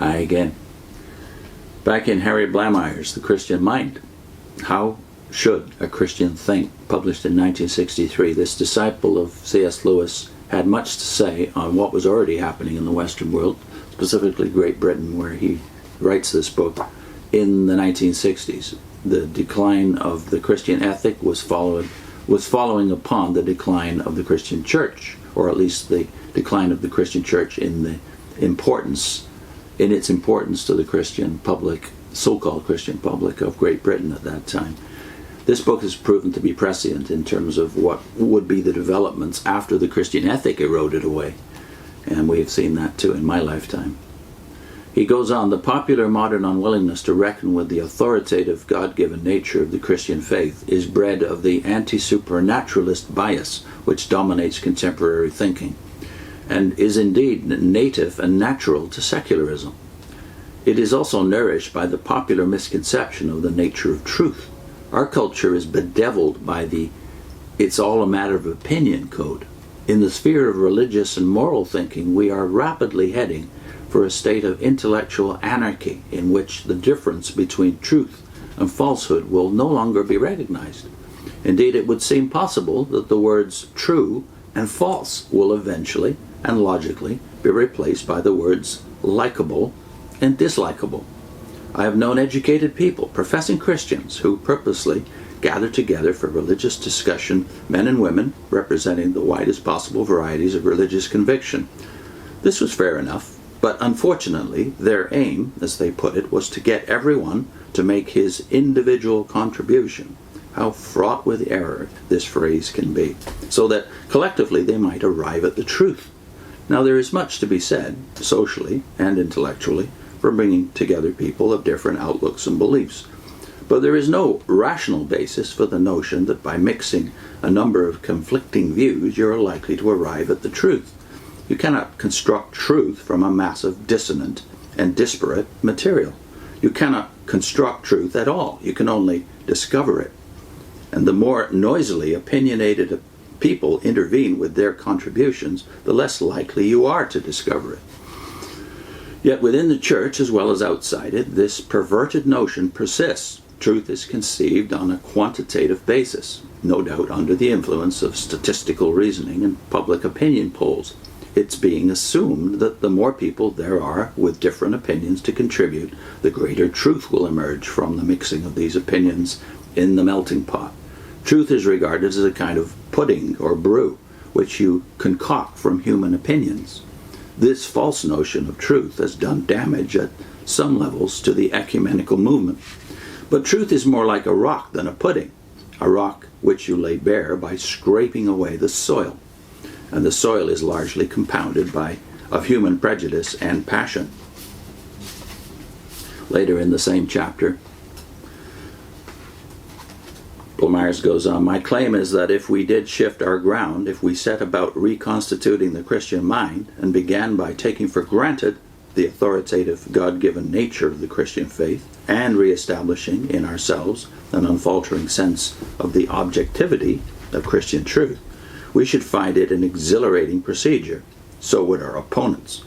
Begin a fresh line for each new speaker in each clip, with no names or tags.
Hi again. Back in Harry Blamires' The Christian Mind. How should a Christian think? Published in 1963. This disciple of C.S. Lewis had much to say on what was already happening in the Western world, specifically Great Britain, where he writes this book in the 1960s. The decline of the Christian ethic was following upon the decline of the Christian church, or at least the decline of the Christian church in its importance to the Christian public, so-called Christian public of Great Britain at that time. This book has proven to be prescient in terms of what would be the developments after the Christian ethic eroded away, and we have seen that too in my lifetime. He goes on, the popular modern unwillingness to reckon with the authoritative God-given nature of the Christian faith is bred of the anti-supernaturalist bias which dominates contemporary thinking, and is indeed native and natural to secularism. It is also nourished by the popular misconception of the nature of truth. Our culture is bedeviled by the "it's all a matter of opinion" code. In the sphere of religious and moral thinking, we are rapidly heading for a state of intellectual anarchy in which the difference between truth and falsehood will no longer be recognized. Indeed, it would seem possible that the words true and false will eventually and logically be replaced by the words likable and dislikable. I have known educated people, professing Christians, who purposely gather together for religious discussion, men and women representing the widest possible varieties of religious conviction. This was fair enough, but unfortunately their aim, as they put it, was to get everyone to make his individual contribution. How fraught with error this phrase can be, so that collectively they might arrive at the truth. Now there is much to be said, socially and intellectually, for bringing together people of different outlooks and beliefs. But there is no rational basis for the notion that by mixing a number of conflicting views you are likely to arrive at the truth. You cannot construct truth from a mass of dissonant and disparate material. You cannot construct truth at all. You can only discover it. And the more noisily opinionated people intervene with their contributions, the less likely you are to discover it. Yet within the church, as well as outside it, this perverted notion persists. Truth is conceived on a quantitative basis, no doubt under the influence of statistical reasoning and public opinion polls. It's being assumed that the more people there are with different opinions to contribute, the greater truth will emerge from the mixing of these opinions in the melting pot. Truth is regarded as a kind of pudding or brew, which you concoct from human opinions. This false notion of truth has done damage at some levels to the ecumenical movement. But truth is more like a rock than a pudding, a rock which you lay bare by scraping away the soil. And the soil is largely compounded of human prejudice and passion. Later in the same chapter, Blamires goes on, my claim is that if we did shift our ground, if we set about reconstituting the Christian mind and began by taking for granted the authoritative God-given nature of the Christian faith and reestablishing in ourselves an unfaltering sense of the objectivity of Christian truth, we should find it an exhilarating procedure. So would our opponents.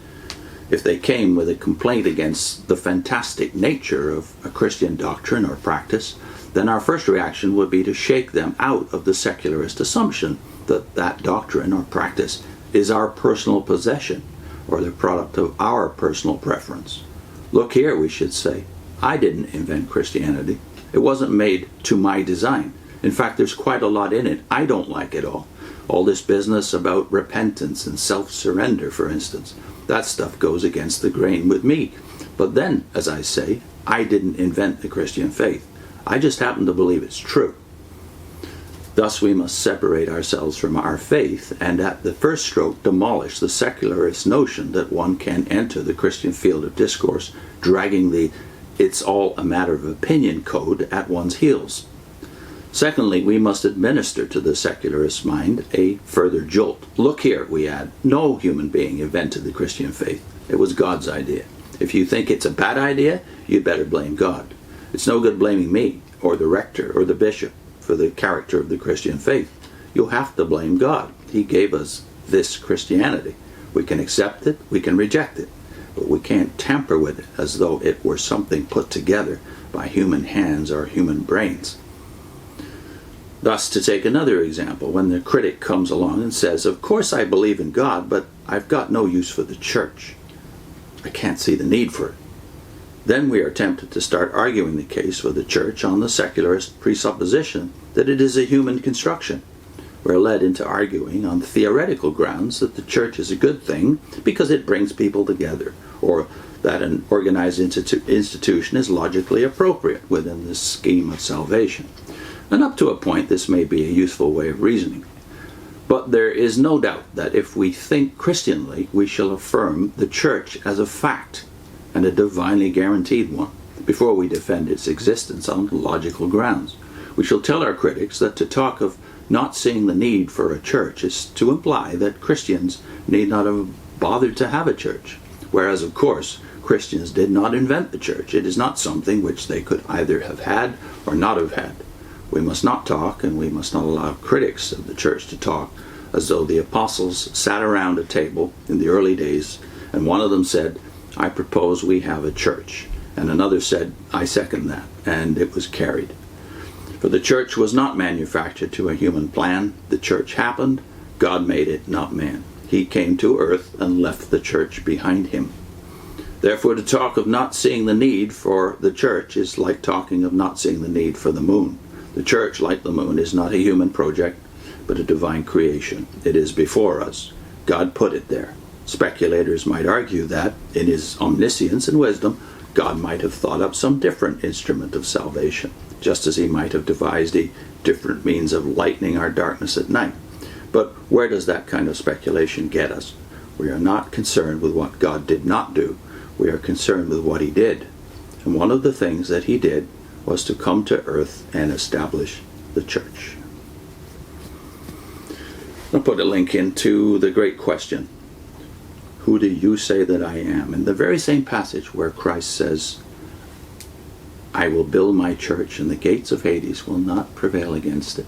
If they came with a complaint against the fantastic nature of a Christian doctrine or practice, then our first reaction would be to shake them out of the secularist assumption that that doctrine or practice is our personal possession or the product of our personal preference. Look here, we should say, I didn't invent Christianity. It wasn't made to my design. In fact, there's quite a lot in it I don't like at all. All this business about repentance and self-surrender, for instance, that stuff goes against the grain with me. But then, as I say, I didn't invent the Christian faith. I just happen to believe it's true. Thus we must separate ourselves from our faith and at the first stroke demolish the secularist notion that one can enter the Christian field of discourse dragging the "it's all a matter of opinion" code at one's heels. Secondly, we must administer to the secularist mind a further jolt. Look here, we add, no human being invented the Christian faith. It was God's idea. If you think it's a bad idea, you'd better blame God. It's no good blaming me, or the rector, or the bishop, for the character of the Christian faith. You'll have to blame God. He gave us this Christianity. We can accept it, we can reject it. but we can't tamper with it as though it were something put together by human hands or human brains. Thus, to take another example, when the critic comes along and says, "Of course I believe in God, but I've got no use for the church. I can't see the need for it." Then we are tempted to start arguing the case for the church on the secularist presupposition that it is a human construction. We're led into arguing on theoretical grounds that the church is a good thing because it brings people together, or that an organized institution is logically appropriate within the scheme of salvation. And up to a point, this may be a useful way of reasoning. But there is no doubt that if we think Christianly, we shall affirm the church as a fact, and a divinely guaranteed one, before we defend its existence on logical grounds. We shall tell our critics that to talk of not seeing the need for a church is to imply that Christians need not have bothered to have a church, whereas, of course, Christians did not invent the church. It is not something which they could either have had or not have had. We must not talk, and we must not allow critics of the church to talk as though the apostles sat around a table in the early days, and one of them said, "I propose we have a church," and another said, "I second that," and it was carried. For the church was not manufactured to a human plan. The church happened. God made it, not man. He came to earth and left the church behind him. Therefore, to talk of not seeing the need for the church is like talking of not seeing the need for the moon. The church, like the moon, is not a human project, but a divine creation. It is before us. God put it there. Speculators might argue that, in his omniscience and wisdom, God might have thought up some different instrument of salvation, just as he might have devised a different means of lightening our darkness at night. But where does that kind of speculation get us? We are not concerned with what God did not do. We are concerned with what he did. And one of the things that he did was to come to earth and establish the church. I'll put a link into the great question, "Who do you say that I am?" In the very same passage where Christ says, "I will build my church and the gates of Hades will not prevail against it."